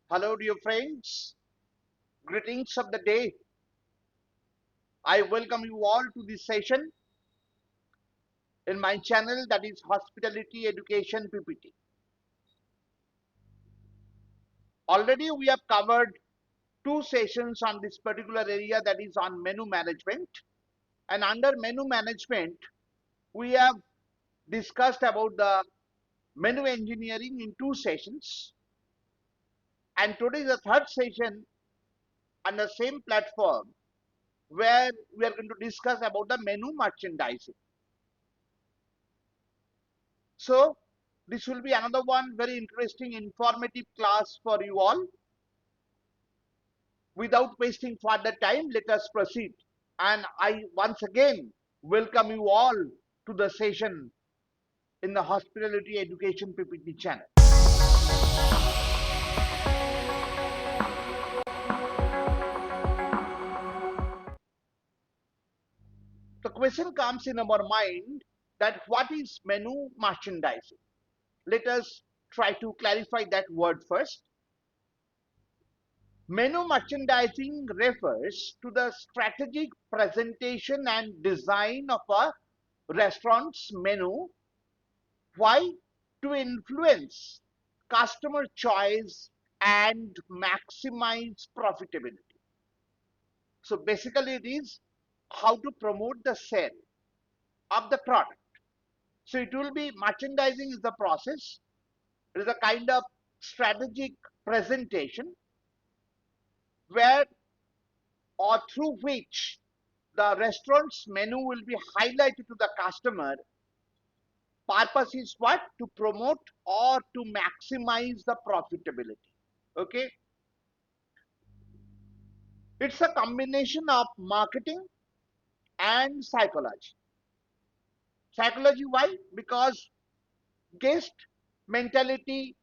Hello, dear friends. Greetings of the day. I welcome you all to this session in my channel, that is Hospitality Education PPT. Already we have covered two sessions on this particular area, that is on menu management. And under menu management, we have discussed about the menu engineering in two sessions. And today is the third session on the same platform where we are going to discuss about the menu merchandising. So this will be another one very interesting, informative class for you all. Without wasting further time, let us proceed. And I once again welcome you all to the session in the Hospitality Education PPT channel. The question comes in our mind that what is menu merchandising? Let us try to clarify that word first. Menu merchandising refers to the strategic presentation and design of a restaurant's menu. Why? To influence customer choice and maximize profitability. So basically it is how to promote the sale of the product. So it will be merchandising is the process. It is a kind of strategic presentation where or through which the restaurant's menu will be highlighted to the customer. Purpose is what? To promote or to maximize the profitability. Okay. It's a combination of marketing and psychology. Psychology, why? Because guest mentality,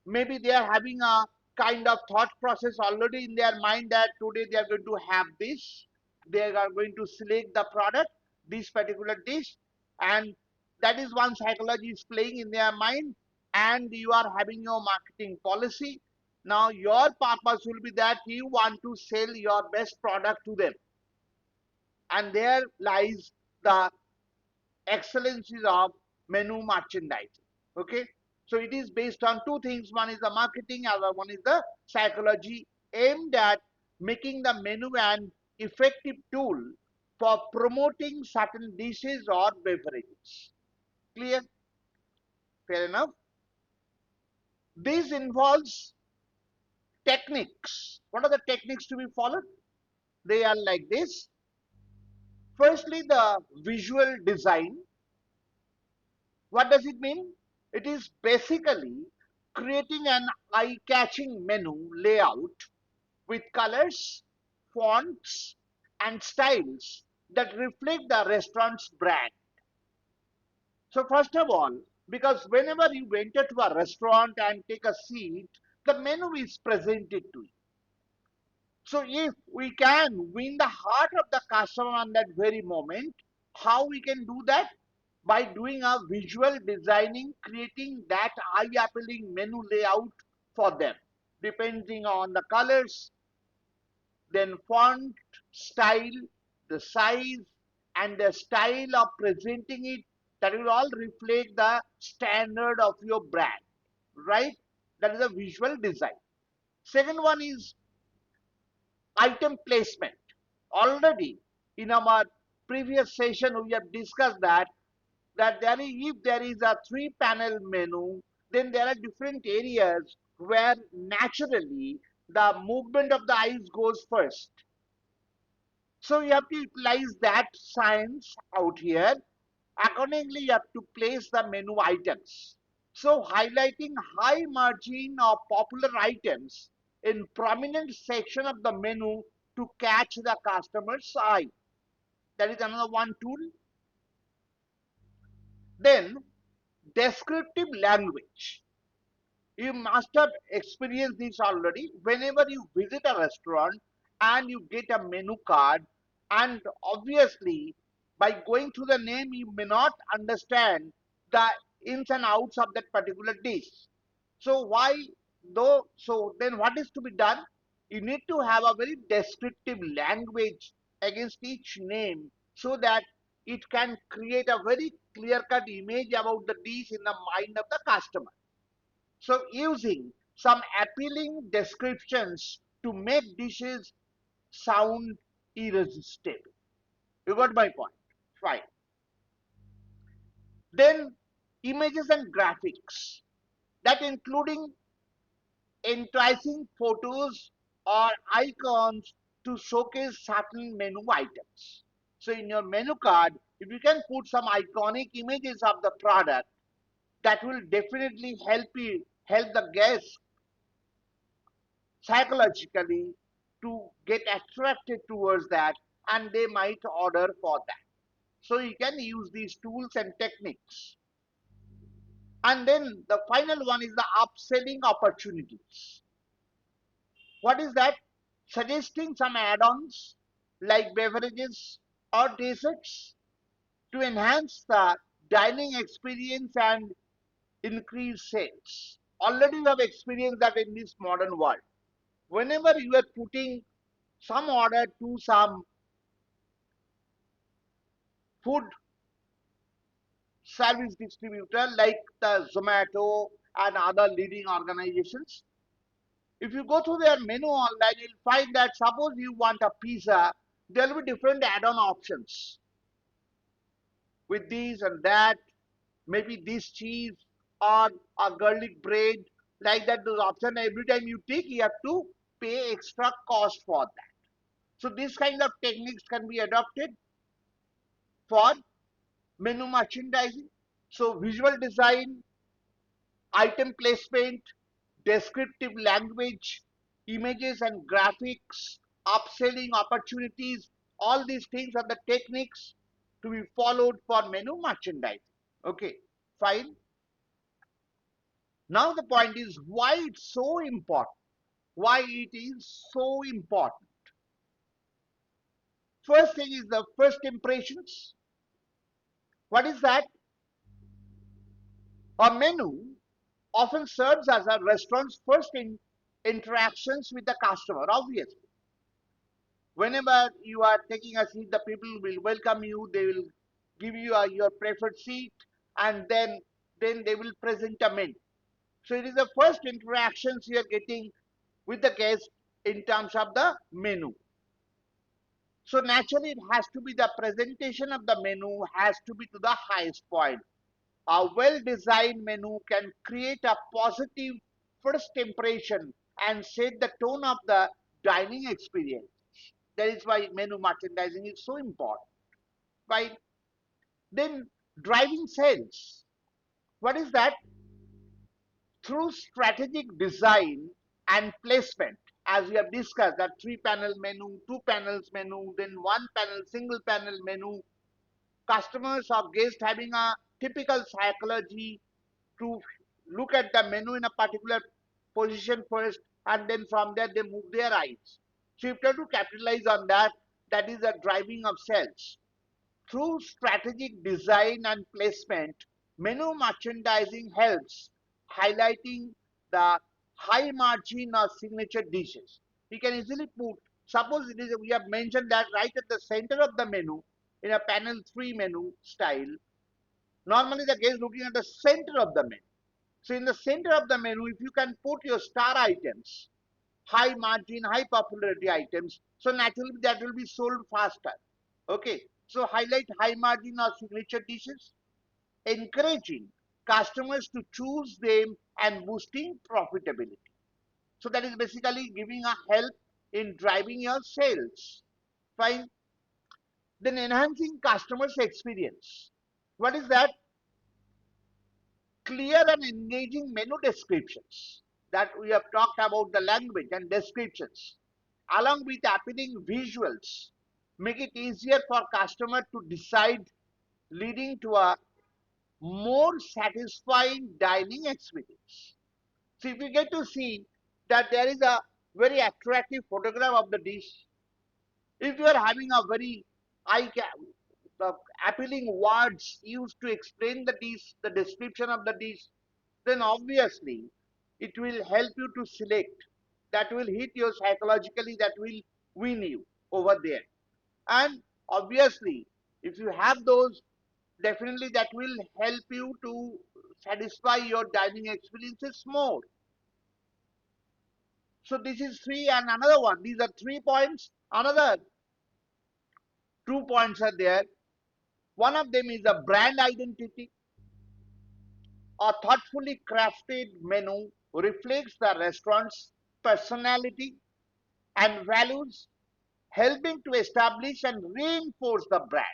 maybe they are having a kind of thought process already in their mind that today they are going to have this, they are going to select the product, this particular dish, and that is one psychology is playing in their mind. And you are having your marketing policy. Now your purpose will be that you want to sell your best product to them, and there lies the excellencies of menu merchandising. Okay, so it is based on two things. One is the marketing, other one is the psychology, aimed at making the menu an effective tool for promoting certain dishes or beverages. Clear? Fair enough. This involves techniques. What are the techniques to be followed? They are like this. Firstly, the visual design. What does it mean? It is basically creating an eye-catching menu layout with colors, fonts, and styles that reflect the restaurant's brand. So first of all, because whenever you enter to a restaurant and take a seat, the menu is presented to you. So if we can win the heart of the customer on that very moment, how we can do that? By doing a visual designing, creating that eye-appealing menu layout for them, depending on the colors, then font, style, the size, and the style of presenting it, that will all reflect the standard of your brand, right? That is a visual design. Second one is item placement. Already in our previous session we have discussed that there is, if there is a three-panel menu, then there are different areas where naturally the movement of the eyes goes first. So you have to utilize that science out here. Accordingly, you have to place the menu items. So highlighting high margin or popular items in prominent section of the menu to catch the customer's eye. That is another one tool. Then descriptive language. You must have experienced this already. Whenever you visit a restaurant and you get a menu card, and obviously by going through the name, you may not understand the ins and outs of that particular dish. So why though, so then what is to be done? You need to have a very descriptive language against each name so that it can create a very clear-cut image about the dish in the mind of the customer. So using some appealing descriptions to make dishes sound irresistible. You got my point? Fine. Then images and graphics, that including enticing photos or icons to showcase certain menu items. So in your menu card, if you can put some iconic images of the product, that will definitely help the guests psychologically to get attracted towards that, and they might order for that. So you can use these tools and techniques. And then the final one is the upselling opportunities. What is that? Suggesting some add-ons like beverages or desserts to enhance the dining experience and increase sales. Already you have experienced that in this modern world. Whenever you are putting some order to some food service distributor like the Zomato and other leading organizations, if you go through their menu online, you'll find that suppose you want a pizza, there will be different add-on options with this and that, maybe this cheese or a garlic bread, like that. Those options every time you take, you have to pay extra cost for that. So these kind of techniques can be adopted for menu merchandising. So visual design, item placement, descriptive language, images and graphics, upselling opportunities, all these things are the techniques to be followed for menu merchandising. Okay, fine. Now the point is why it's so important. Why it is so important. First thing is the first impressions. What is that? A menu often serves as a restaurant's first interactions with the customer, obviously. Whenever you are taking a seat, the people will welcome you, they will give you your preferred seat, and then they will present a menu. So it is the first interactions you are getting with the guest in terms of the menu. So naturally it has to be the presentation of the menu has to be to the highest point. A well-designed menu can create a positive first impression and set the tone of the dining experience. That is why menu merchandising is so important. Right? Then driving sales. What is that? Through strategic design and placement, as we have discussed, that three panel menu, two panels menu, then one panel, single panel menu, customers or guests having a typical psychology to look at the menu in a particular position first, and then from there they move their eyes. So if you have to capitalize on that, that is the driving of sales. Through strategic design and placement, menu merchandising helps highlighting the high margin or signature dishes. We can easily put, suppose it is, we have mentioned that right at the center of the menu in a panel 3 menu style. Normally the guest is looking at the center of the menu. So in the center of the menu, if you can put your star items, high margin, high popularity items, so naturally that will be sold faster. Okay, so highlight high margin or signature dishes, encouraging customers to choose them and boosting profitability. So that is basically giving a help in driving your sales. Fine. Then enhancing customers' experience. What is that? Clear and engaging menu descriptions, that we have talked about the language and descriptions, along with appealing visuals, make it easier for customer to decide, leading to a more satisfying dining experience. So if you get to see that there is a very attractive photograph of the dish, if you are having a very eye the appealing words used to explain the dish, the description of the dish, then obviously it will help you to select. That will hit you psychologically, that will win you over there. And obviously, if you have those, definitely that will help you to satisfy your dining experiences more. So this is three, and another one. These are 3 points. Another 2 points are there. One of them is a brand identity. A thoughtfully crafted menu reflects the restaurant's personality and values, helping to establish and reinforce the brand.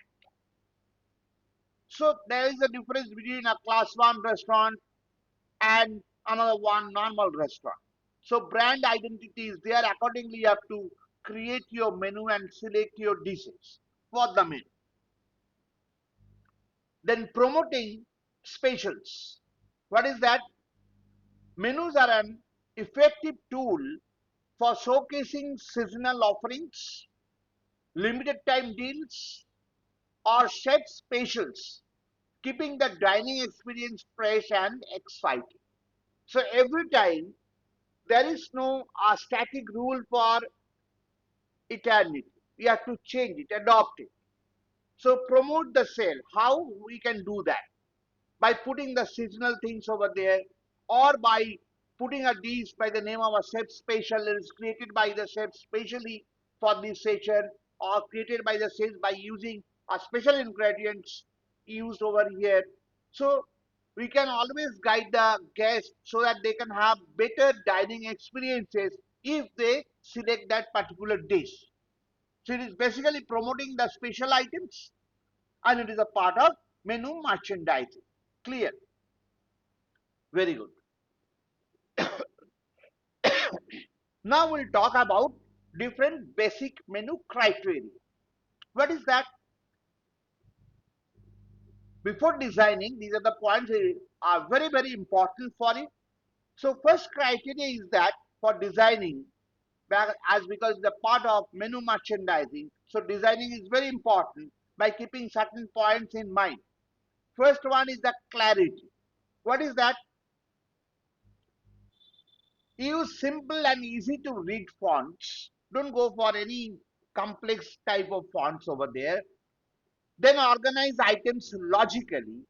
So there is a difference between a class 1 restaurant and another one normal restaurant. So brand identity is there. Accordingly, you have to create your menu and select your dishes for the menu. Then promoting specials. What is that? Menus are an effective tool for showcasing seasonal offerings, limited time deals, or set specials, keeping the dining experience fresh and exciting. So every time there is no static rule for eternity. We have to change it, adopt it. So promote the sale. How we can do that? By putting the seasonal things over there, or by putting a dish by the name of a chef special. It is created by the chef specially for this session, or created by the chef by using a special ingredients used over here. So we can always guide the guests so that they can have better dining experiences if they select that particular dish. So it is basically promoting the special items, and it is a part of menu merchandising. Clear? Very good. Now we'll talk about different basic menu criteria. What is that? Before designing, these are the points that are very, very important for you. So first criteria is that for designing, as because the part of menu merchandising, so designing is very important by keeping certain points in mind. First one is the clarity. What is that? Use simple and easy to read fonts. Don't go for any complex type of fonts over there. Then organize items logically.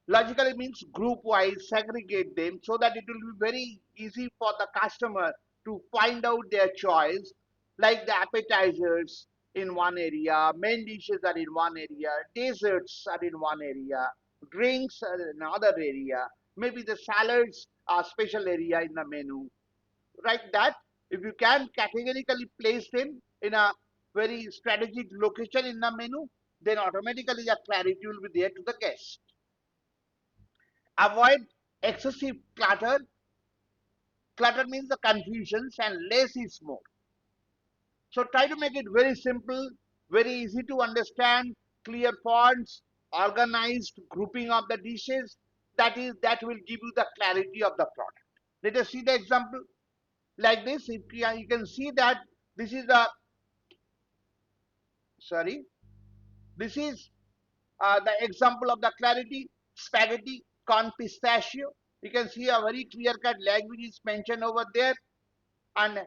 Logically means group wise, segregate them so that it will be very easy for the customer to find out their choice. Like the appetizers in one area, main dishes are in one area, desserts are in one area, drinks are in another area, maybe the salads are special area in the menu. Like that, if you can categorically place them in a very strategic location in the menu, then automatically the clarity will be there to the guest. Avoid excessive clutter. Clutter means the confusions, and less is more. So try to make it very simple, very easy to understand, clear fonts, organized grouping of the dishes. That will give you the clarity of the product. Let us see the example like this. If you can see that this is the sorry, this is the example of the clarity. Spaghetti con pistachio. You can see a very clear cut language is mentioned over there. And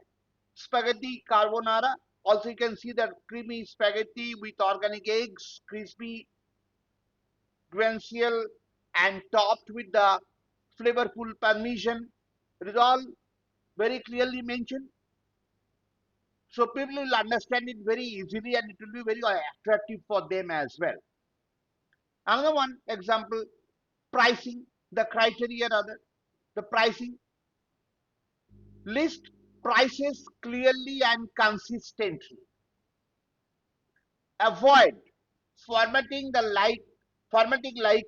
spaghetti carbonara. Also, you can see that creamy spaghetti with organic eggs, crispy guanciale, and topped with the flavorful parmesan. It is all very clearly mentioned. So people will understand it very easily, and it will be very attractive for them as well. Another one example, pricing, the criteria rather, the pricing. List prices clearly and consistently. Avoid formatting the like formatting like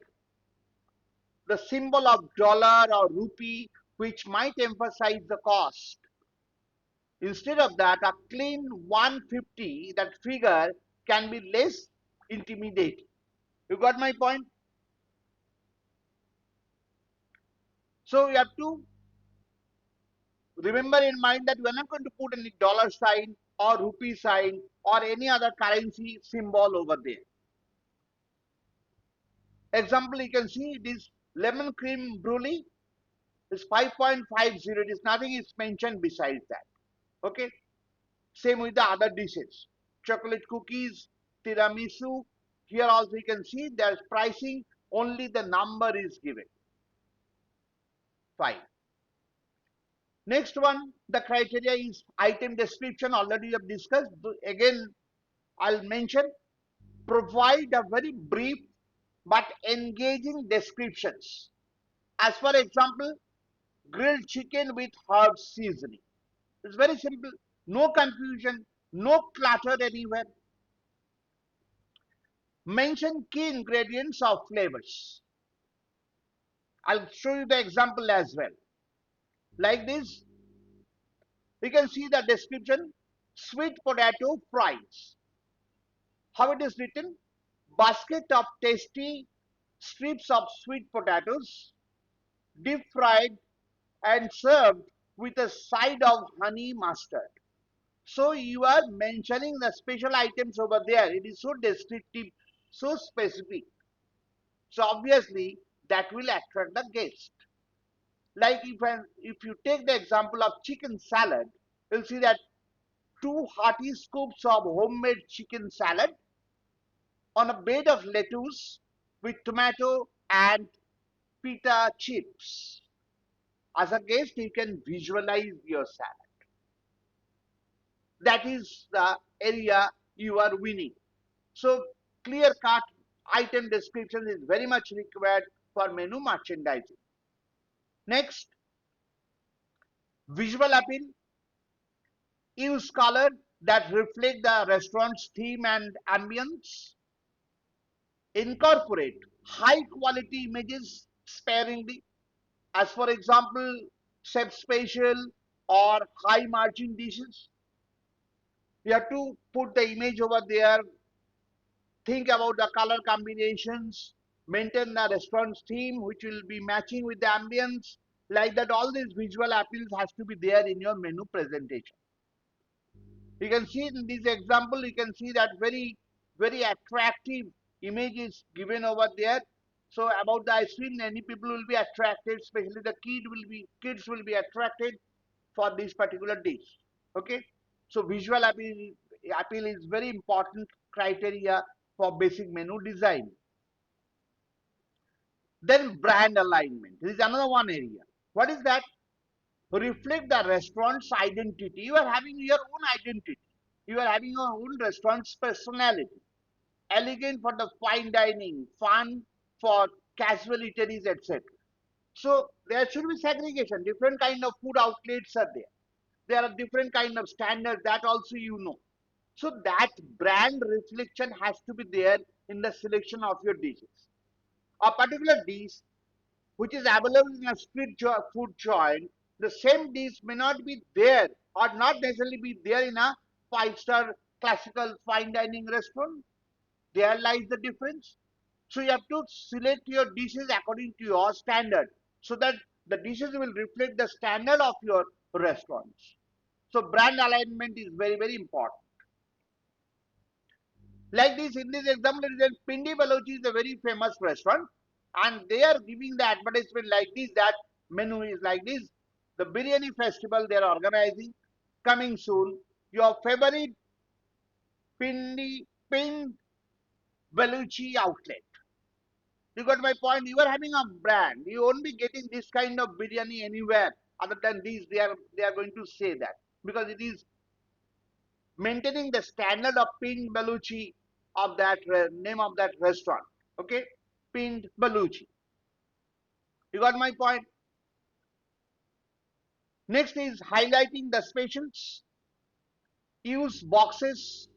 the symbol of dollar or rupee, which might emphasize the cost. Instead of that, a clean 150, that figure can be less intimidating. You got my point? So you have to remember in mind that we're not going to put any dollar sign or rupee sign or any other currency symbol over there. Example, you can see it is lemon cream brulee. It's 5.50. It is nothing is mentioned besides that. Okay. Same with the other dishes. Chocolate cookies, tiramisu. Here also you can see there's pricing. Only the number is given. Fine. Next one, the criteria is item description. Already we have discussed. Again, I'll mention. Provide a very brief but engaging descriptions. As for example, grilled chicken with herb seasoning. It's very simple. No confusion, no clutter anywhere. Mention key ingredients of flavors. I'll show you the example as well. Like this, you can see the description, sweet potato fries. How it is written? Basket of tasty strips of sweet potatoes, deep fried and served with a side of honey mustard. So you are mentioning the special items over there. It is so descriptive, so specific. So obviously that will attract the guest. Like if you take the example of chicken salad, you'll see that two hearty scoops of homemade chicken salad on a bed of lettuce with tomato and pita chips. As a guest, you can visualize your salad. That is the area you are winning. So clear cut item description is very much required for menu merchandising. Next, visual appeal. Use color that reflect the restaurant's theme and ambience. Incorporate high quality images sparingly. As for example, chef special or high margin dishes. You have to put the image over there, think about the color combinations, maintain the restaurant's theme, which will be matching with the ambience. Like that, all these visual appeals has to be there in your menu presentation. You can see in this example, you can see that very attractive image is given over there. So about the ice cream, many people will be attracted, especially the kids will be attracted for this particular dish. Okay, so visual appeal is very important criteria for basic menu design. Then brand alignment. This is another one area. What is that? Reflect the restaurant's identity. You are having your own identity. You are having your own restaurant's personality. Elegant for the fine dining, fun for casual eateries, etc. So there should be segregation. Different kind of food outlets are there. There are different kind of standards that also you know. So that brand reflection has to be there in the selection of your dishes. A particular dish which is available in a food joint, the same dish may not be there or not necessarily be there in a five-star classical fine dining restaurant. There lies the difference. So you have to select your dishes according to your standard so that the dishes will reflect the standard of your restaurants. So brand alignment is very important. Like this, in this example, Pindi Balochi is a very famous restaurant, and they are giving the advertisement like this, that menu is like this. The biryani festival they are organizing coming soon. Your favorite Pind Baluchi outlet. You got my point. You are having a brand. You won't be getting this kind of biryani anywhere other than this. They are going to say that because it is maintaining the standard of Pind Baluchi of that name of that restaurant. Okay, Pind Baluchi. You got my point. Next is highlighting the specials. Use boxes,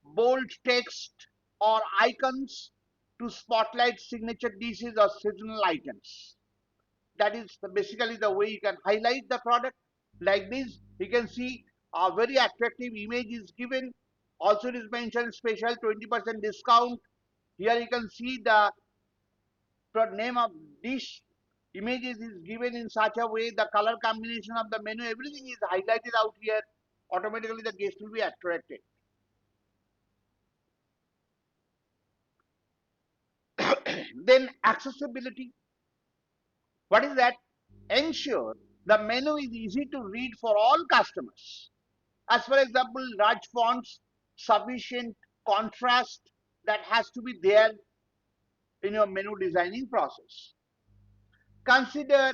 bold text, or icons to spotlight signature dishes or seasonal items. That is basically the way you can highlight the product. Like this, you can see a very attractive image is given. Also, it is mentioned special 20% discount. Here you can see the name of dish. Images is given in such a way, the color combination of the menu, everything is highlighted out here. Automatically, the guest will be attracted. Then accessibility. What is that? ensure the menu is easy to read for all customers. As for example, large fonts, sufficient contrast, that has to be there in your menu designing process. Consider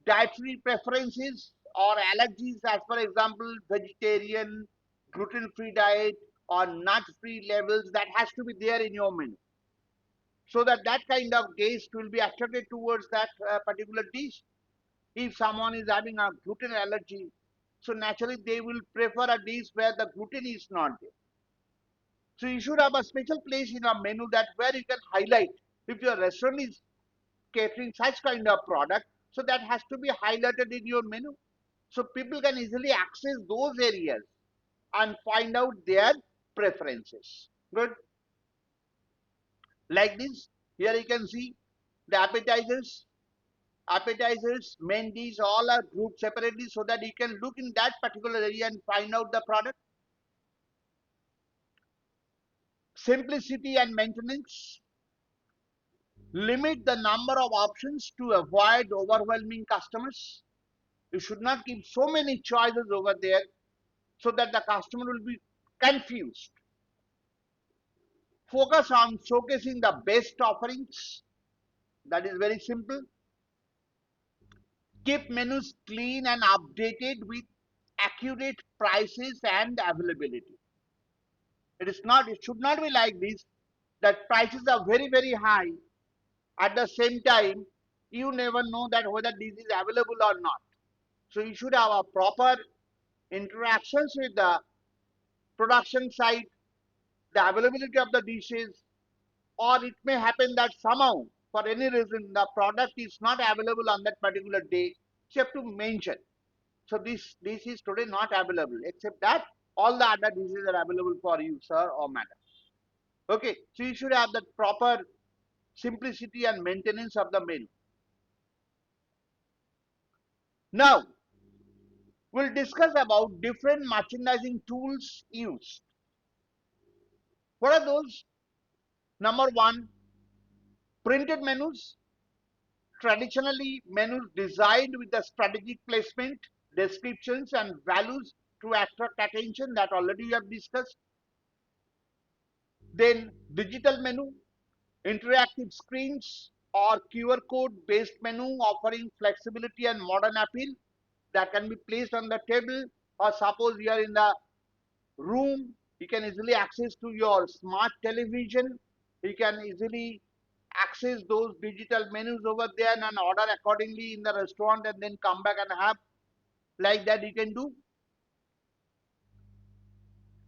dietary preferences or allergies, as for example, vegetarian, gluten-free diet or nut-free levels, that has to be there in your menu. So that that kind of guest will be attracted towards that particular dish. If someone is having a gluten allergy, so naturally they will prefer a dish where the gluten is not there. So you should have a special place in a menu that where you can highlight if your restaurant is catering such kind of product, so that has to be highlighted in your menu. So people can easily access those areas and find out their preferences. Good. Like this, here you can see the appetizers, main dish, all are grouped separately so that you can look in that particular area and find out the product. Simplicity and maintenance. Limit the number of options to avoid overwhelming customers. You should not keep so many choices over there so that the customer will be confused. Focus on showcasing the best offerings. That is very simple. Keep menus clean and updated with accurate prices and availability. It should not be like this, that prices are very, very high. At the same time, you never know that whether this is available or not. So you should have a proper interactions with the production side, the availability of the dishes, or it may happen that somehow, for any reason, the product is not available on that particular day. So you have to mention. So this is today not available, except that all the other dishes are available for you, sir or madam. Okay, so you should have that proper simplicity and maintenance of the menu. Now, we'll discuss about different merchandising tools used. What are those? Number one, printed menus. Traditionally, menus designed with the strategic placement, descriptions, and values to attract attention, that already we have discussed. Then, digital menu, interactive screens or QR code based menu offering flexibility and modern appeal, that can be placed on the table, or suppose you are in the room, you can easily access to your smart television, you can easily access those digital menus over there and order accordingly in the restaurant and then come back and have. Like that you can do.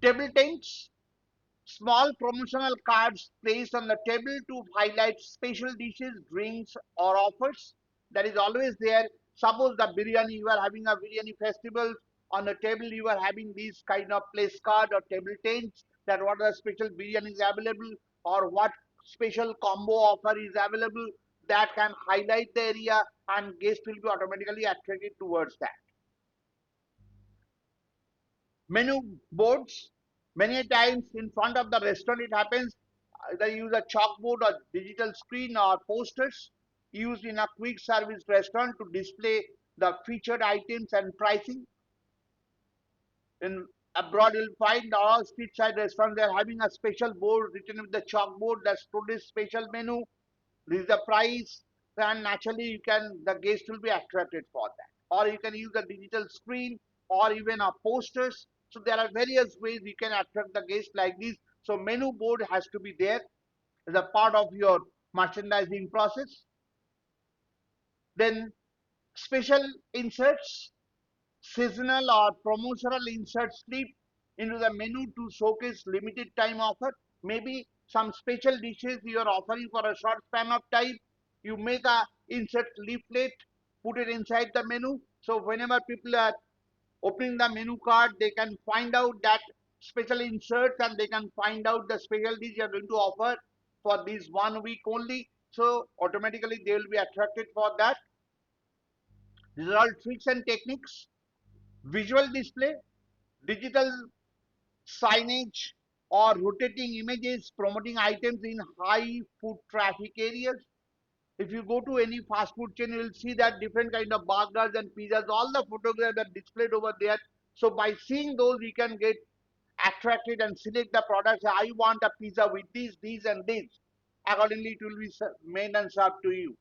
Table tents, small promotional cards placed on the table to highlight special dishes, drinks, or offers. That is always there. Suppose the biryani, you are having a biryani festival, on the table you are having these kind of place card or table tents, that what are the special biryani is available or what special combo offer is available, that can highlight the area and guests will be automatically attracted towards that. Menu boards, many times in front of the restaurant it happens, they use a chalkboard or digital screen or posters used in a quick service restaurant to display the featured items and pricing. In abroad you'll find all street side restaurants, they're having a special board written with the chalkboard that's today's special menu, this is the price, and naturally you can, the guest will be attracted for that. Or you can use a digital screen or even a posters. So there are various ways you can attract the guest like this. So menu board has to be there as a part of your merchandising process. Then special inserts, seasonal or promotional inserts slip into the menu to showcase limited time offer. Maybe some special dishes you are offering for a short span of time. You make a insert leaflet, put it inside the menu. So whenever people are opening the menu card, they can find out that special inserts and they can find out the special dish you are going to offer for this 1 week only. So automatically they will be attracted for that. These are all tricks and techniques. Visual display, digital signage or rotating images promoting items in high foot traffic areas. If you go to any fast food chain, you will see that different kind of burgers and pizzas, all the photographs are displayed over there. So by seeing those, we can get attracted and select the products. I want a pizza with these, and these. Accordingly, it will be made and served to you.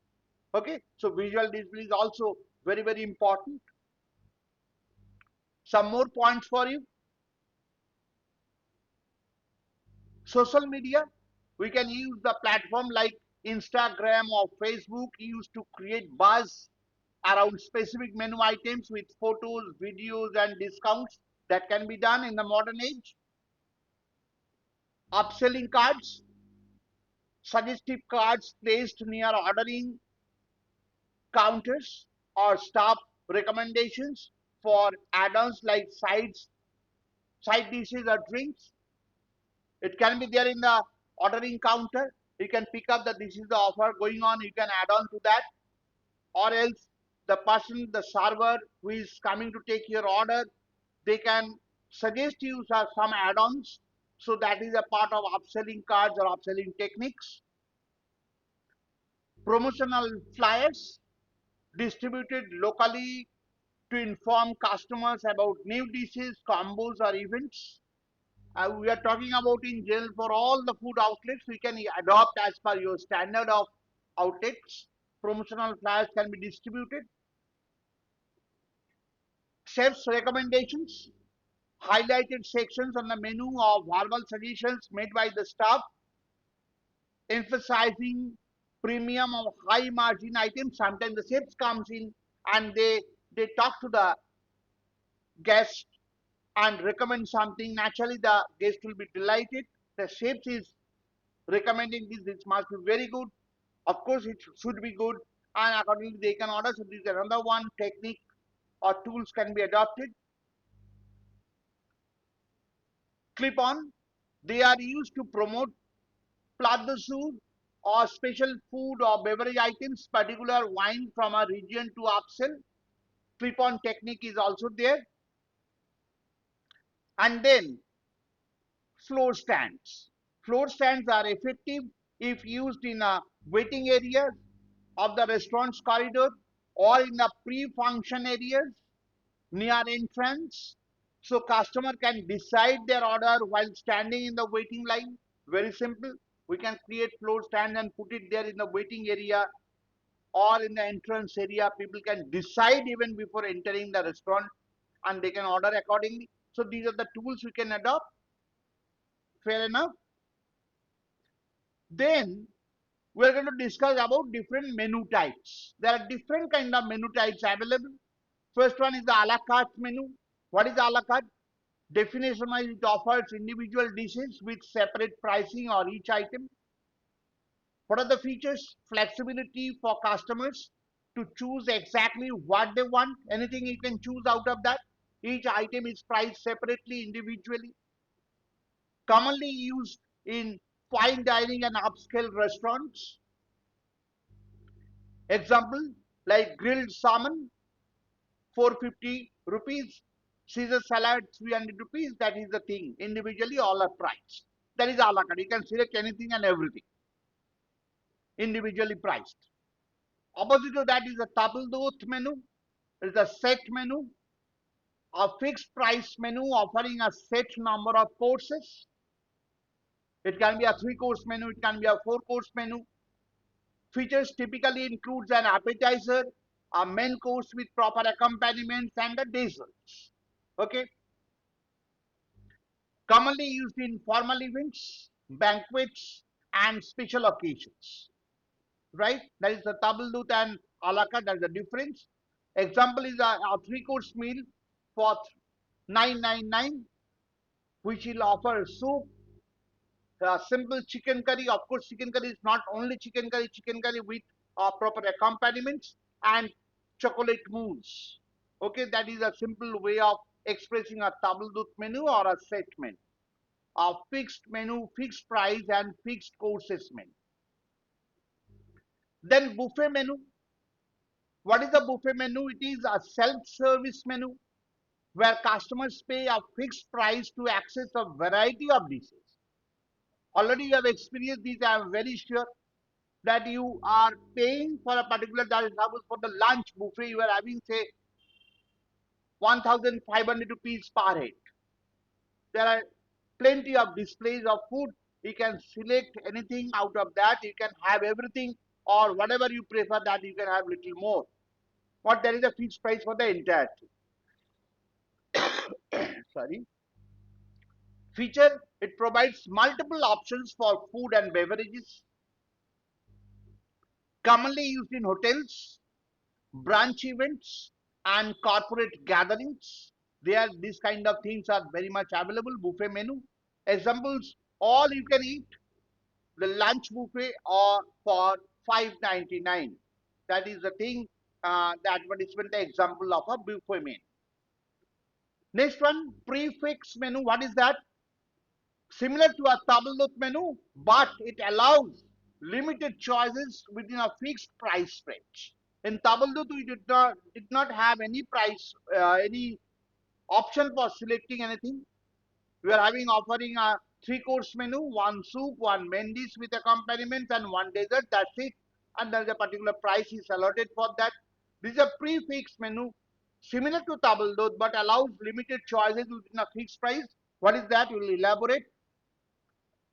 Okay, so visual display is also very, very important. Some more points for you. Social media, we can use the platform like Instagram or Facebook used to create buzz around specific menu items with photos, videos, and discounts. That can be done in the modern age. Upselling cards, suggestive cards placed near ordering counters, or staff recommendations for add-ons like side dishes or drinks. It can be there in the ordering counter. You can pick up that this is the offer going on. You can add on to that, or else the person, the server who is coming to take your order, they can suggest you some add-ons. So that is a part of upselling cards or upselling techniques. Promotional flyers distributed locally to inform customers about new dishes, combos, or events. We are talking about in general for all the food outlets. We can adopt as per your standard of outlets. Promotional flyers can be distributed. Chef's recommendations, highlighted sections on the menu of verbal suggestions made by the staff, emphasizing premium or high margin items. Sometimes the chefs comes in and they talk to the guest and recommend something. Naturally, the guest will be delighted. The chef is recommending this must be very good. Of course, it should be good, and accordingly they can order. So this is another one technique or tools can be adopted. Clip on, they are used to promote plat de jour or special food or beverage items, particular wine from a region to upsell. Clip on technique is also there. And then floor stands. Floor stands are effective if used in a waiting area of the restaurant's corridor or in the pre-function areas near entrance. So customer can decide their order while standing in the waiting line. Very simple. We can create floor stand and put it there in the waiting area or in the entrance area. People can decide even before entering the restaurant and they can order accordingly. So these are the tools we can adopt. Fair enough. Then we are going to discuss about different menu types. There are different kind of menu types available. First one is the a la carte menu. What is a la carte? Definition wise, it offers individual dishes with separate pricing or each item. What are the features? Flexibility for customers to choose exactly what they want. Anything you can choose out of that. Each item is priced separately, individually. Commonly used in fine dining and upscale restaurants. Example like grilled salmon, 450 rupees, Caesar salad, 300 rupees. That is the thing. Individually, all are priced. That is a la carte. You can select anything and everything. Individually priced. Opposite to that is a table d'hote menu. It is a set menu, a fixed price menu offering a set number of courses. It can be a 3-course menu, it can be a 4-course menu. Features typically includes an appetizer, a main course with proper accompaniments, and the desserts. Okay. Commonly used in formal events, banquets, and special occasions. Right? That is the table d'hote and a la carte. That is the difference. Example is a 3-course meal for 999, which will offer soup, simple chicken curry. Of course, chicken curry is not only chicken curry with proper accompaniments and chocolate mousse. Okay, that is a simple way of expressing a table d'hote menu or a set menu. A fixed menu, fixed price, and fixed courses menu. Then buffet menu. What is a buffet menu? It is a self-service menu where customers pay a fixed price to access a variety of dishes. Already you have experienced these, I am very sure. that you are paying for a particular, that is suppose for the lunch buffet you are having say 1500 rupees per head. There are plenty of displays of food. You can select anything out of that. You can have everything, or whatever you prefer, that you can have little more. But there is a fixed price for the entire thing. Sorry. Feature, it provides multiple options for food and beverages, commonly used in hotels, brunch events, and corporate gatherings. There, these kind of things are very much available. Buffet menu. Examples: all you can eat, the lunch buffet, or for 5.99. That is the thing. The advertisement, the example of a buffet menu. Next one, prefix menu. What is that? Similar to a tableau menu, but it allows limited choices within a fixed price range. In tableau, we did not have any price, any option for selecting anything. We are having offering a three-course menu, one soup, one main dish with accompaniments, and one dessert. That's it. And there is a particular price is allotted for that. This is a prefix menu, similar to table d'hote, but allows limited choices within a fixed price. What is that? We will elaborate.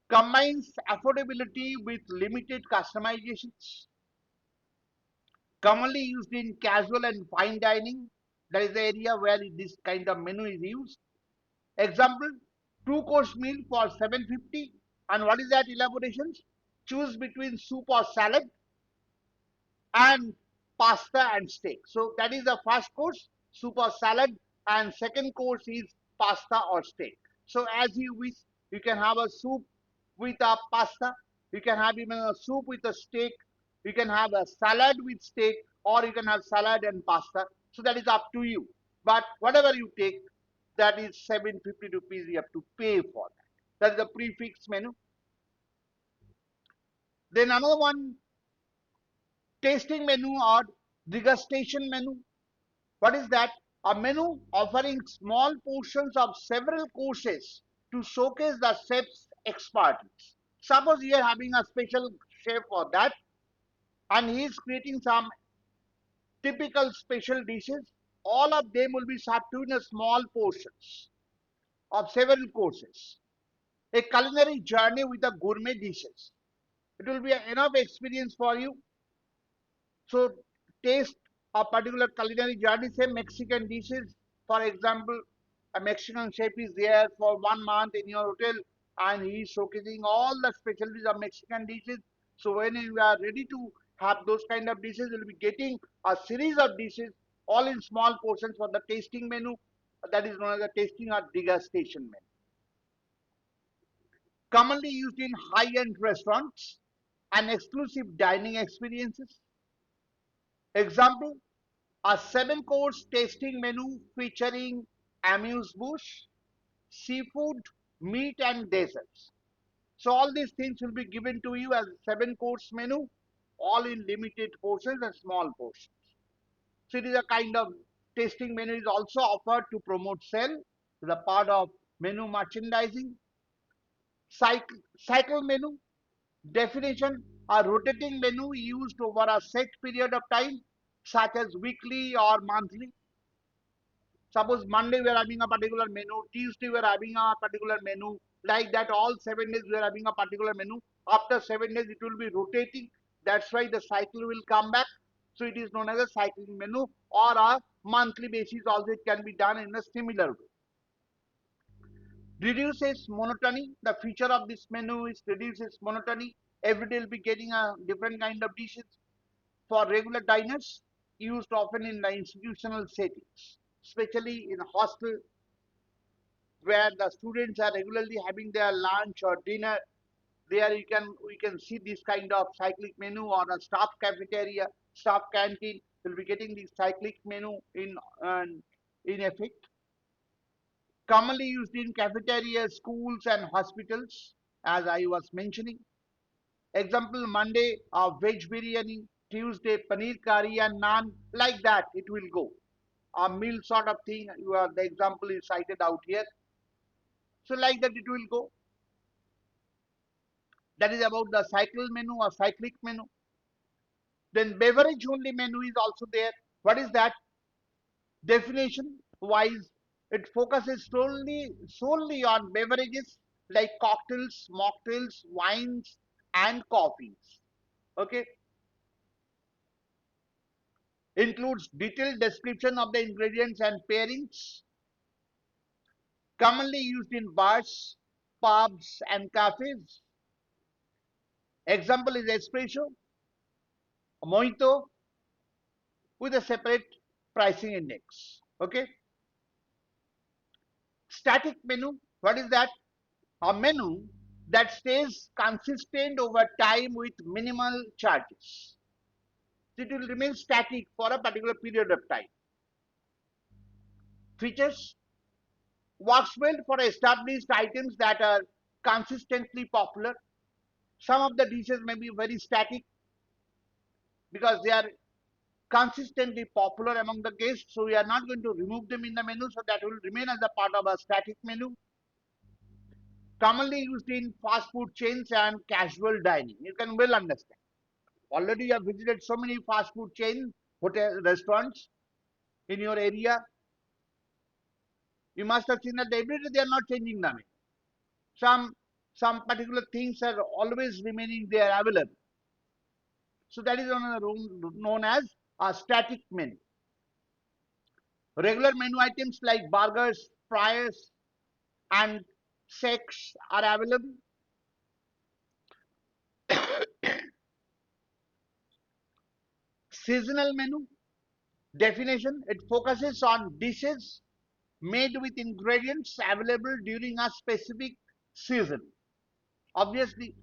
Combines affordability with limited customizations. Commonly used in casual and fine dining. That is the area where this kind of menu is used. Example, two-course meal for 750. And what is that elaborations? Choose between soup or salad and pasta and steak. So that is the first course, soup or salad, and second course is pasta or steak. So as you wish, you can have a soup with a pasta, you can have even a soup with a steak, you can have a salad with steak, or you can have salad and pasta. So that is up to you. But whatever you take, that is 750 rupees you have to pay for that. That is the prefix menu. Then another one, tasting menu or degustation menu. What is that? A menu offering small portions of several courses to showcase the chef's expertise. Suppose you are having a special chef for that, and he is creating some typical special dishes. All of them will be served to in a small portions of several courses. A culinary journey with the gourmet dishes. It will be enough experience for you. So taste a particular culinary journey, say Mexican dishes. For example, a Mexican chef is there for 1 month in your hotel, and he is showcasing all the specialties of Mexican dishes. So when you are ready to have those kind of dishes, you will be getting a series of dishes all in small portions for the tasting menu. That is known as the tasting or degustation menu. Commonly used in high-end restaurants and exclusive dining experiences. Example, a 7-course tasting menu featuring amuse-bouche, seafood, meat, and desserts. So all these things will be given to you as 7-course menu, all in limited portions and small portions. So it is a kind of tasting menu is also offered to promote sale. The part of menu merchandising. Cycle menu definition: a rotating menu used over a set period of time, such as weekly or monthly. Suppose Monday we are having a particular menu, Tuesday we are having a particular menu, like that all 7 days we are having a particular menu. After 7 days it will be rotating. That's why the cycle will come back. So it is known as a cycling menu, or a monthly basis also it can be done in a similar way. Reduces monotony. The feature of this menu is reduces monotony. Every day will be getting a different kind of dishes. For regular diners, used often in the institutional settings, especially in hostel where the students are regularly having their lunch or dinner. There you can we can see this kind of cyclic menu, or a staff cafeteria, staff canteen will be getting this cyclic menu in effect. Commonly used in cafeterias, schools, and hospitals, as I was mentioning. Example: Monday veg biryani, Tuesday paneer curry and naan, like that it will go. A meal sort of thing. The example is cited out here. So like that it will go. That is about the cycle menu or cyclic menu. Then beverage only menu is also there. What is that? Definition wise, it focuses solely on beverages like cocktails, mocktails, wines, and coffees. Okay, includes detailed description of the ingredients and pairings, commonly used in bars, pubs, and cafes. Example is espresso, mojito with a separate pricing index. Okay, static menu. What is that? A menu that stays consistent over time with minimal charges. It will remain static for a particular period of time. Features works well for established items that are consistently popular. Some of the dishes may be very static because they are consistently popular among the guests, so we are not going to remove them in the menu, so that will remain as a part of a static menu. Commonly used in fast food chains and casual dining. You can well understand. Already you have visited so many fast food chain hotel restaurants in your area. You must have seen that every day they are not changing the menu. Some some particular things are always remaining there available. So that is known as a static menu. Regular menu items like burgers, fries, and shakes are available. Seasonal menu definition, it focuses on dishes made with ingredients available during a specific season. Obviously,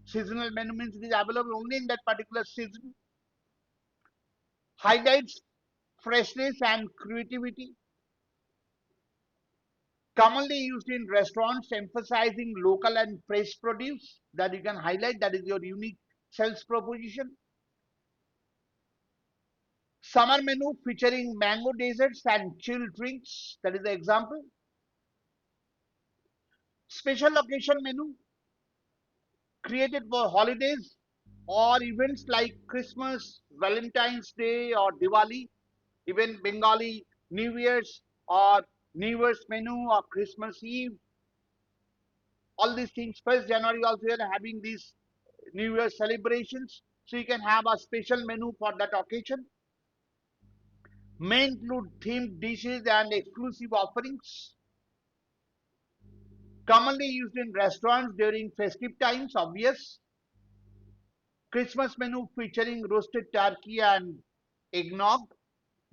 seasonal menu means it is available only in that particular season. Highlights freshness and creativity. Commonly used in restaurants, emphasizing local and fresh produce that you can highlight. That is your unique sales proposition. Summer menu featuring mango desserts and chilled drinks. That is the example. Special occasion menu created for holidays or events like Christmas, Valentine's Day, or Diwali, even Bengali New Year's or New Year's menu or Christmas Eve. All these things, 1st January also you are having these New Year celebrations. So you can have a special menu for that occasion. May include themed dishes and exclusive offerings. Commonly used in restaurants during festive times, obvious. Christmas menu featuring roasted turkey and eggnog.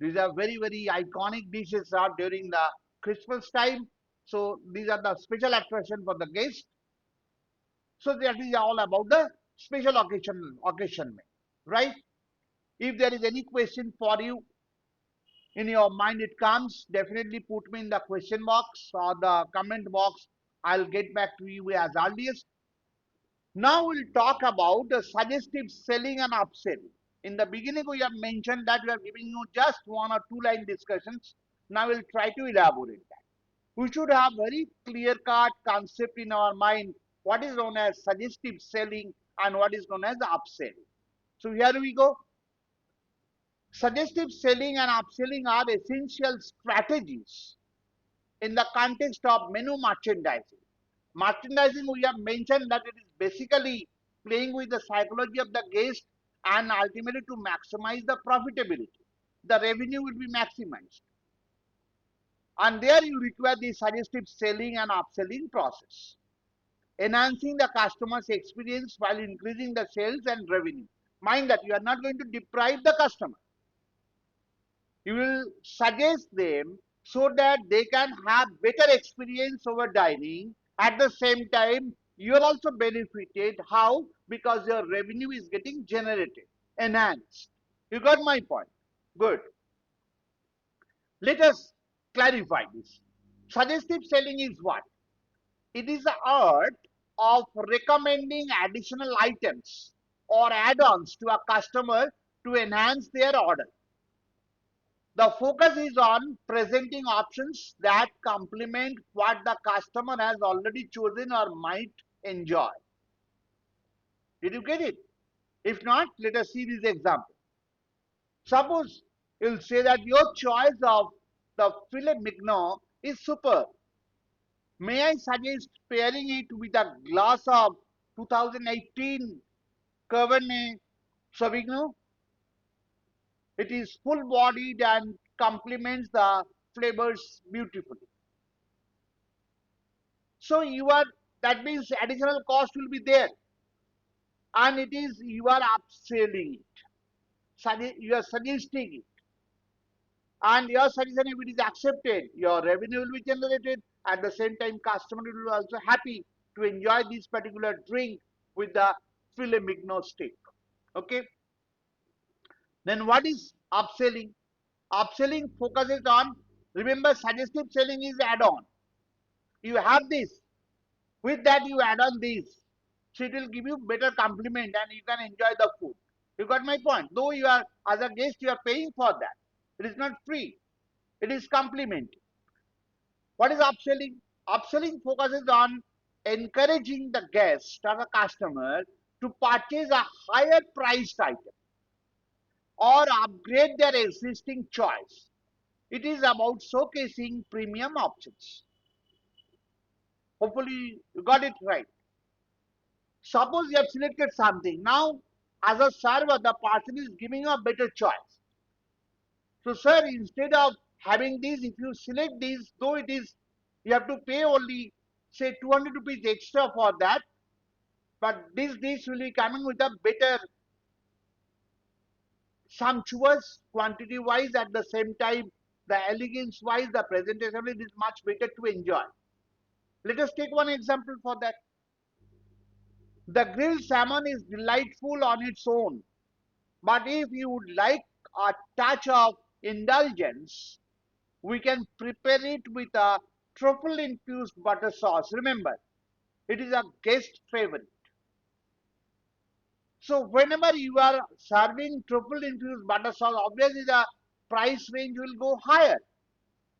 These are very iconic dishes are during the Christmas time. So these are the special attraction for the guests. So that is all about the special occasion menu, right? If there is any question for you in your mind, it comes, definitely put me in the question box or the comment box. I'll get back to you as earliest. Now we'll talk about the suggestive selling and upselling. In the beginning, we have mentioned that we are giving you just 1 or 2 line discussions. Now we'll try to elaborate that. We should have very clear-cut concept in our mind what is known as suggestive selling and what is known as upselling. So here we go. Suggestive selling and upselling are essential strategies in the context of menu merchandising. Merchandising, we have mentioned that it is basically playing with the psychology of the guest and ultimately to maximize the profitability. The revenue will be maximized. And there you require the suggestive selling and upselling process, enhancing the customer's experience while increasing the sales and revenue. Mind that you are not going to deprive the customer. You will suggest them so that they can have better experience over dining. At the same time, you are also benefited. How? Because your revenue is getting generated, enhanced. You got my point? Good. Let us clarify this. Suggestive selling is what? It is the art of recommending additional items or add-ons to a customer to enhance their order. The focus is on presenting options that complement what the customer has already chosen or might enjoy. Did you get it? If not, let us see this example. Suppose you'll say that your choice of the filet mignon is superb. May I suggest pairing it with a glass of 2018 Cabernet Sauvignon? It is full bodied and complements the flavors beautifully. So you are, that means additional cost will be there, and it is you are upselling it. You are suggesting it, and your suggestion, if it is accepted, your revenue will be generated. At the same time, customer will be also happy to enjoy this particular drink with the filet mignon steak. Okay. Then what is upselling? Upselling focuses on, remember, suggestive selling is add-on. You have this, with that you add on this, so it will give you better compliment and you can enjoy the food. You got my point? Though you are, as a guest, you are paying for that. It is not free. It is compliment. What is upselling? Upselling focuses on encouraging the guest or the customer to purchase a higher priced item or upgrade their existing choice. It is about showcasing premium options. Hopefully you got it right. Suppose you have selected something. Now, as a server, the person is giving you a better choice. So, sir, instead of having this, if you select this, though it is, you have to pay only, say, 200 rupees extra for that, but this dish will be coming with a better, sumptuous, quantity wise, at the same time, the elegance wise, the presentation is much better to enjoy. Let us take one example for that. The grilled salmon is delightful on its own. But if you would like a touch of indulgence, we can prepare it with a truffle infused butter sauce. Remember, it is a guest favorite. So whenever you are serving truffle infused butter sauce, obviously the price range will go higher.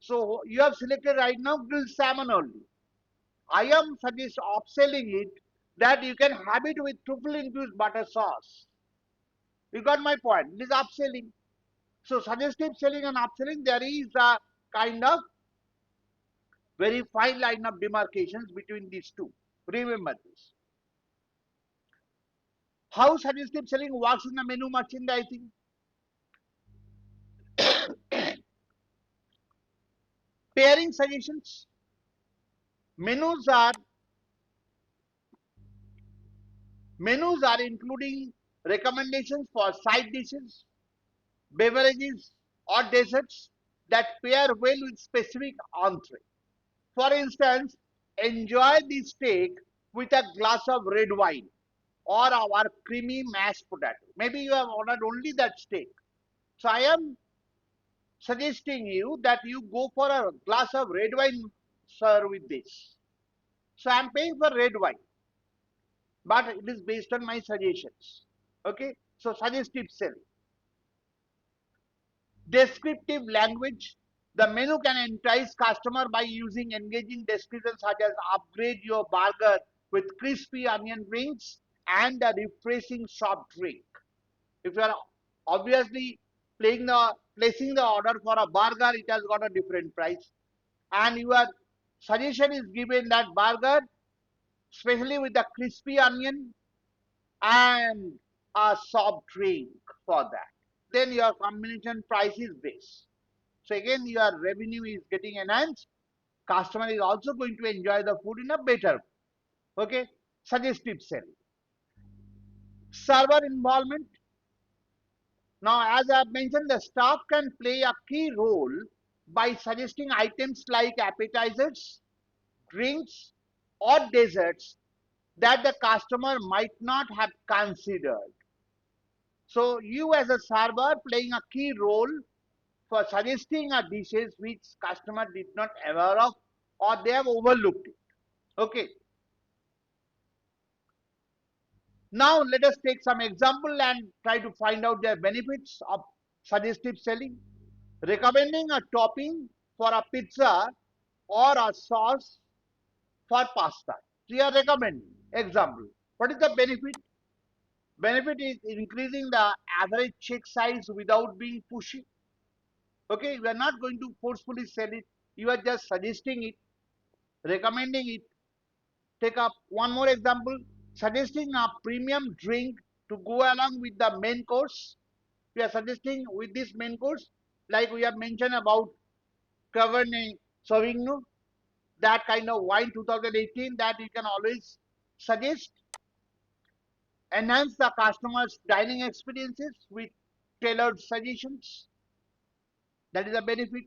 So you have selected right now grilled salmon only. I am suggest upselling it that you can have it with truffle infused butter sauce. You got my point. It is upselling. So suggestive selling and upselling, there is a kind of very fine line of demarcations between these two. Remember this. How suggestive selling works in the menu merchandising? Pairing suggestions. Menus are menus are including recommendations for side dishes, beverages, or desserts that pair well with specific entree. For instance, enjoy the steak with a glass of red wine or our creamy mashed potato. Maybe you have ordered only that steak. So I am suggesting you that you go for a glass of red wine, sir, with this. So I am paying for red wine, but it is based on my suggestions. Okay, so suggestive selling. Descriptive language. The menu can entice customer by using engaging descriptions such as upgrade your burger with crispy onion rings and a refreshing soft drink. If you are obviously placing the order for a burger, it has got a different price. And your suggestion is given that burger, especially with the crispy onion and a soft drink for that. Then your combination price is this. So again, your revenue is getting enhanced. Customer is also going to enjoy the food in a better way. Okay, suggestive selling. Server involvement. Now, as I have mentioned, the staff can play a key role by suggesting items like appetizers, drinks, or desserts that the customer might not have considered. So, you as a server playing a key role for suggesting a dishes which customer did not aware of or they have overlooked it. Okay. Now, let us take some example and try to find out their benefits of suggestive selling. Recommending a topping for a pizza or a sauce for pasta. So you are recommending. Example. What is the benefit? Benefit is increasing the average check size without being pushy. Okay, you are not going to forcefully sell it. You are just suggesting it, recommending it. Take up one more example, suggesting a premium drink to go along with the main course. We are suggesting with this main course, like we have mentioned about Cabernet Sauvignon, that kind of wine 2018 that you can always suggest, enhance the customer's dining experiences with tailored suggestions. That is a benefit.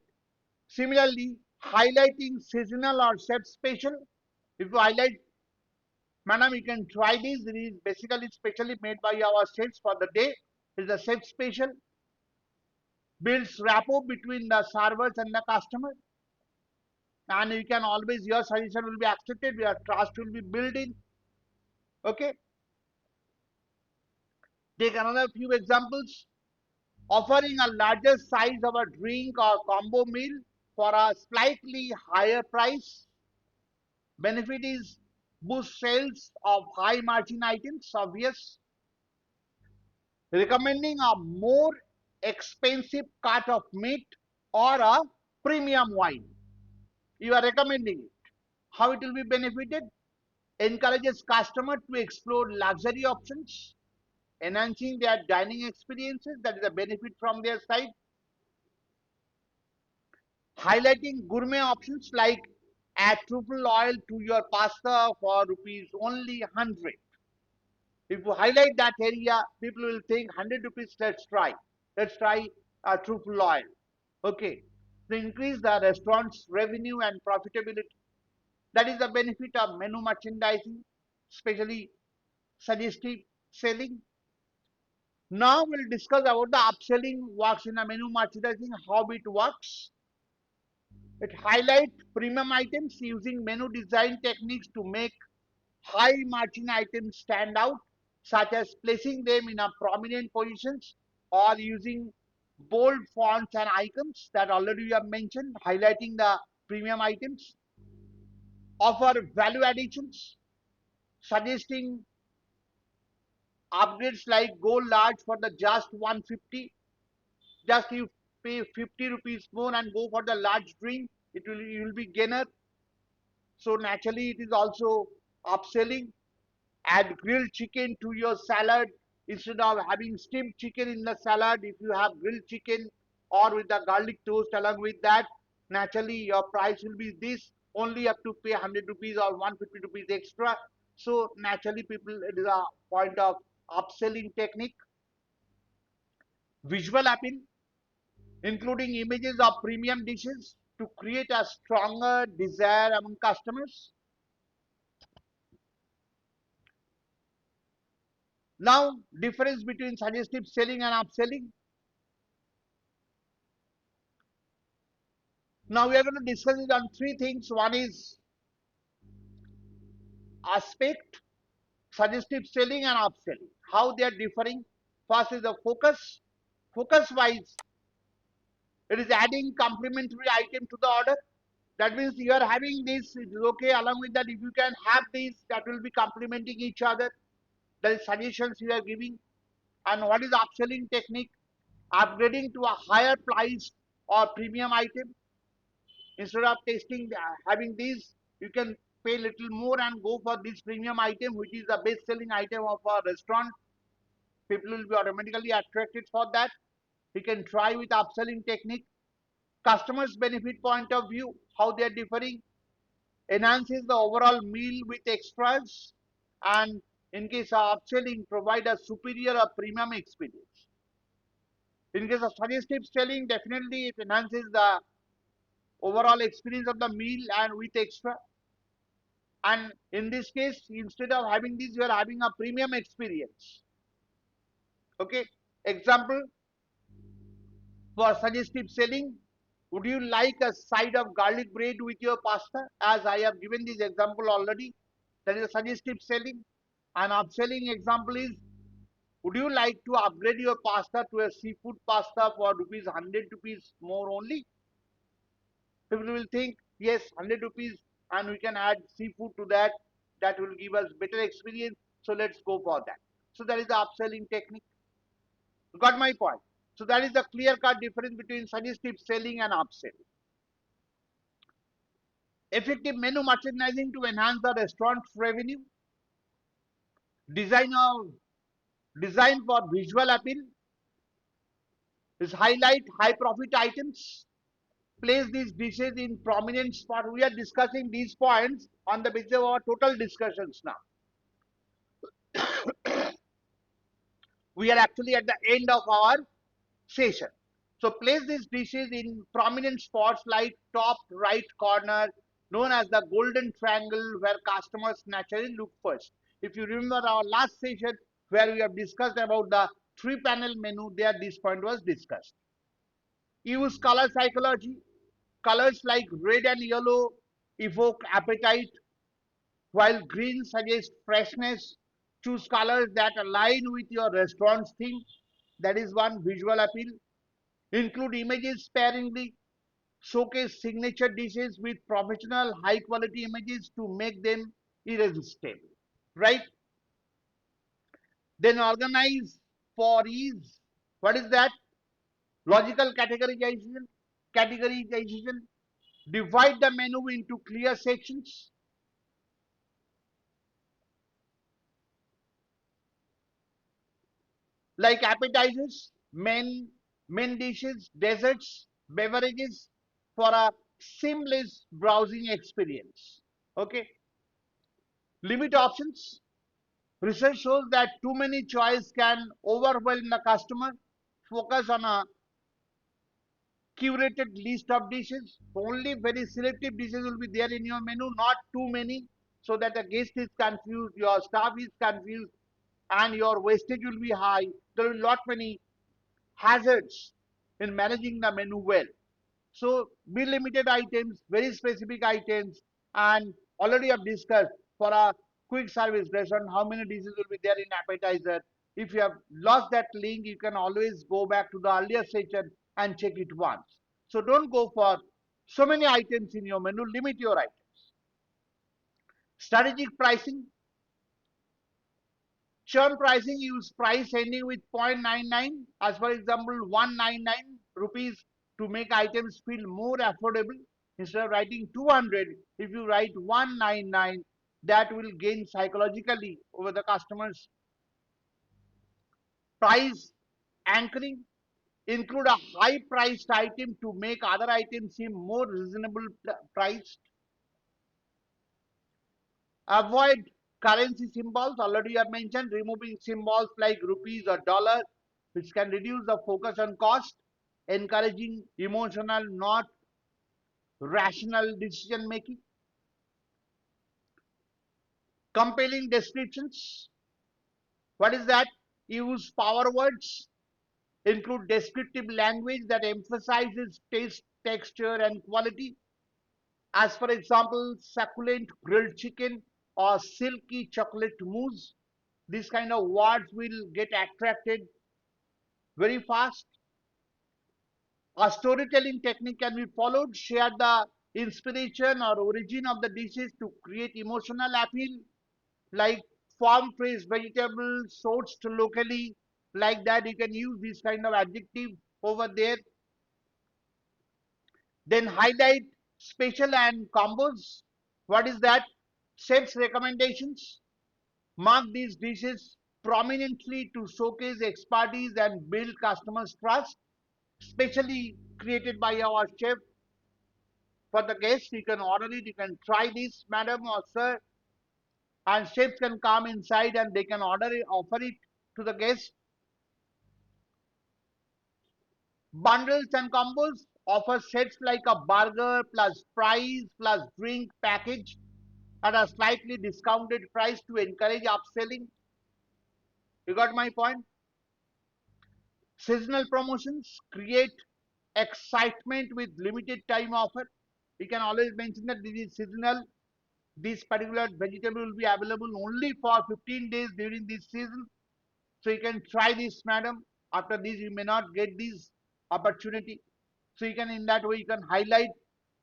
Similarly, highlighting seasonal or chef special. If you highlight, madam, you can try this. It is basically specially made by our chefs for the day. It is a chef special. Builds rapport between the servers and the customer. And you can always, your suggestion will be accepted. Your trust will be built in. Okay. Take another few examples. Offering a larger size of a drink or combo meal for a slightly higher price. Benefit is boost sales of high margin items, obvious. Recommending a more expensive cut of meat or a premium wine. You are recommending it. How it will be benefited? Encourages customer to explore luxury options, enhancing their dining experiences. That is a benefit from their side. Highlighting gourmet options like add truffle oil to your pasta for rupees only 100. If you highlight that area, people will think 100 rupees, let's try. Let's try truffle oil. Okay. To increase the restaurant's revenue and profitability. That is the benefit of menu merchandising, especially suggestive selling. Now we'll discuss about the upselling works in a menu merchandising, how it works. It highlights premium items using menu design techniques to make high margin items stand out, such as placing them in a prominent positions or using bold fonts and icons that already we have mentioned, highlighting the premium items. Offer value additions, suggesting upgrades like go large for the just 150. Just you pay 50 rupees more and go for the large drink. You will be gainer. So naturally, it is also upselling. Add grilled chicken to your salad instead of having steamed chicken in the salad. If you have grilled chicken or with the garlic toast along with that, naturally your price will be this. Only have to pay 100 rupees or 150 rupees extra. So naturally, people, it is a point of upselling technique. Visual appeal, including images of premium dishes to create a stronger desire among customers. Now, difference between suggestive selling and upselling. Now, we are going to discuss it on three things. One is aspect, suggestive selling and upselling. How they are differing. First is the focus. Focus wise, it is adding complementary item to the order. That means you are having this, it is okay. Along with that, if you can have this, that will be complementing each other. That is suggestions you are giving. And what is upselling technique? Upgrading to a higher price or premium item. Instead of tasting, having these, you can pay little more and go for this premium item, which is the best selling item of a restaurant. People will be automatically attracted for that. You can try with upselling technique. Customers benefit point of view, how they are differing, enhances the overall meal with extras, and in case of upselling, provide a superior or premium experience. In case of suggestive selling, definitely it enhances the overall experience of the meal and with extra. And in this case, instead of having this, you are having a premium experience. Okay. Example for suggestive selling. Would you like a side of garlic bread with your pasta? As I have given this example already, that is a suggestive selling. An upselling example is, would you like to upgrade your pasta to a seafood pasta for rupees 100 rupees more only? People will think, yes, 100 rupees and we can add seafood to that. That will give us better experience. So let's go for that. So that is the upselling technique. Got my point? So that is the clear-cut difference between suggestive selling and upselling. Effective menu merchandising to enhance the restaurant's revenue. Design of design for visual appeal is highlight high profit items. Place these dishes in prominent spot. We are discussing these points on the basis of our total discussions now. We are actually at the end of our session. So place these dishes in prominent spots like top right corner, known as the golden triangle, where customers naturally look first. If you remember our last session where we have discussed about the three panel menu, there this point was discussed. Use color psychology. Colors like red and yellow evoke appetite, while green suggests freshness. Choose colors that align with your restaurant's theme. That is one visual appeal. Include images sparingly. Showcase signature dishes with professional high quality images to make them irresistible. Right? Then organize for ease. What is that? Logical categorization. Categorization. Divide the menu into clear sections. Like appetizers, main dishes, desserts, beverages for a seamless browsing experience. Okay. Limit options. Research shows that too many choices can overwhelm the customer. Focus on a curated list of dishes. Only very selective dishes will be there in your menu, not too many, so that the guest is confused, your staff is confused, and your wastage will be high. There will be lot many hazards in managing the menu well. So be limited items, very specific items, and already I've discussed for a quick service restaurant how many dishes will be there in appetizer. If you have lost that link, you can always go back to the earlier section and check it once. So don't go for so many items in your menu, limit your items. Strategic pricing. Churn pricing, use price ending with 0.99 as for example 199 rupees to make items feel more affordable. Instead of writing 200, if you write 199, that will gain psychologically over the customers. Price anchoring, include a high priced item to make other items seem more reasonable priced. Avoid currency symbols. Already I have mentioned removing symbols like rupees or dollar, which can reduce the focus on cost, encouraging emotional, not rational decision making. Compelling descriptions. What is that? Use power words. Include descriptive language that emphasizes taste, texture, and quality. As for example, succulent grilled chicken or silky chocolate mousse. These kind of words will get attracted very fast. A storytelling technique can be followed. Share the inspiration or origin of the dishes to create emotional appeal, like farm fresh vegetables sourced locally. Like that, you can use this kind of adjective over there. Then highlight special and combos. What is that? Chef's recommendations. Mark these dishes prominently to showcase expertise and build customers' trust, specially created by our chef for the guests. You can order it, you can try this, madam or sir, and chefs can come inside and they can order it, offer it to the guests. Bundles and combos offer sets like a burger plus fries plus drink package at a slightly discounted price to encourage upselling. You got my point? Seasonal promotions create excitement with limited time offer. You can always mention that this is seasonal. This particular vegetable will be available only for 15 days during this season. So you can try this, madam. After this, you may not get this opportunity. So you can, in that way, you can highlight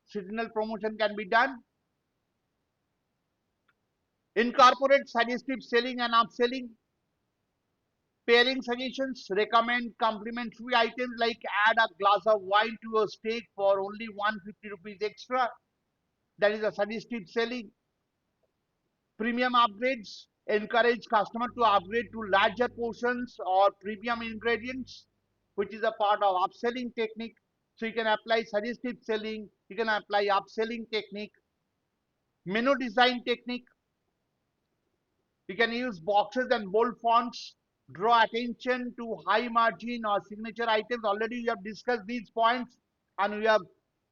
seasonal promotion can be done. Incorporate suggestive selling and upselling. Pairing suggestions recommend complimentary items like add a glass of wine to your steak for only 150 rupees extra. That is a suggestive selling. Premium upgrades encourage customer to upgrade to larger portions or premium ingredients, which is a part of upselling technique. So you can apply suggestive selling, you can apply upselling technique, menu design technique. You can use boxes and bold fonts, draw attention to high margin or signature items. Already we have discussed these points and we have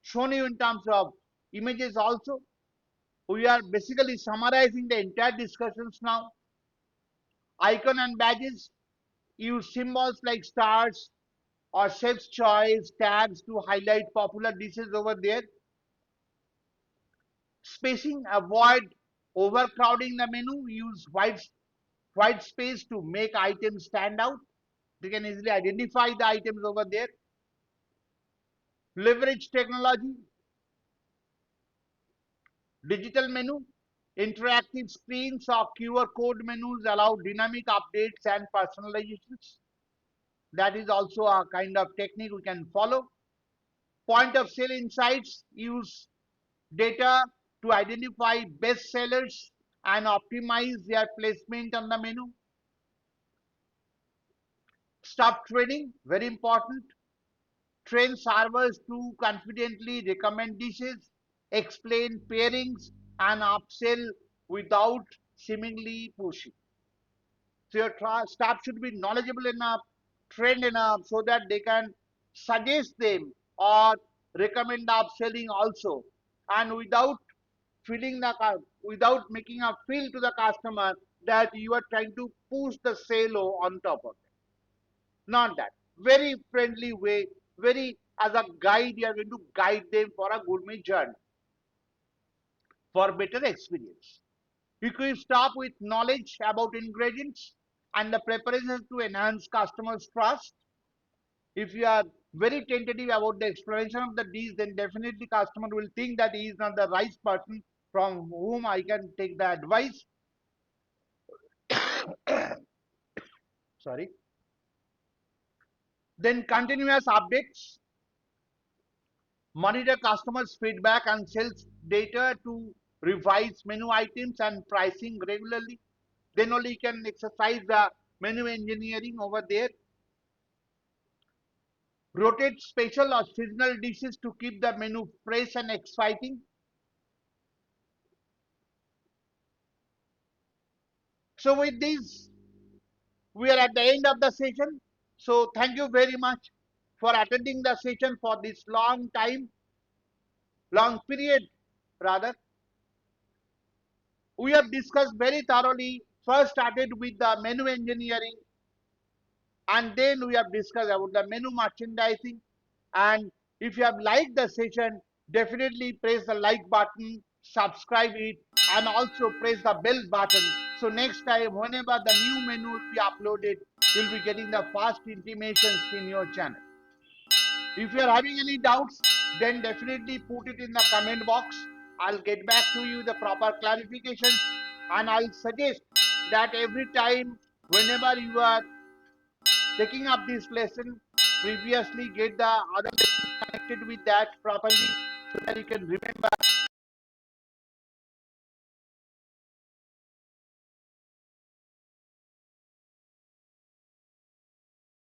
shown you in terms of images also. We are basically summarizing the entire discussions now. Icon and badges use symbols like stars or chef's choice tags to highlight popular dishes over there. Spacing, avoid overcrowding the menu. Use white space to make items stand out. They can easily identify the items over there. Leverage technology, digital menu, interactive screens or QR code menus allow dynamic updates and personalizations. That is also a kind of technique we can follow. Point of sale insights use data to identify best sellers and optimize their placement on the menu. Staff training, very important. Train servers to confidently recommend dishes, explain pairings, and upsell without seemingly pushing. So your staff should be knowledgeable enough, trained enough, so that they can suggest them or recommend upselling also, and without making a feel to the customer that you are trying to push the sale on top of it. Not that. Very friendly way, very as a guide, you are going to guide them for a gourmet journey for better experience. Equip staff with knowledge about ingredients and the preparations to enhance customers' trust. If you are very tentative about the explanation of the dish, then definitely customer will think that he is not the right person from whom I can take the advice. Sorry. Then continuous updates, monitor customers' feedback and sales data to revise menu items and pricing regularly. Then only you can exercise the menu engineering over there. Rotate special or seasonal dishes to keep the menu fresh and exciting. So with this, we are at the end of the session. So thank you very much for attending the session for this long time, long period rather. We have discussed very thoroughly. First started with the menu engineering, and then we have discussed about the menu merchandising. And if you have liked the session, definitely press the like button, subscribe it, and also press the bell button. So next time, whenever the new menu will be uploaded, you'll be getting the fast intimations in your channel. If you are having any doubts, then definitely put it in the comment box. I'll get back to you the proper clarification, and I'll suggest that every time, whenever you are taking up this lesson, previously get the other lesson connected with that properly so that you can remember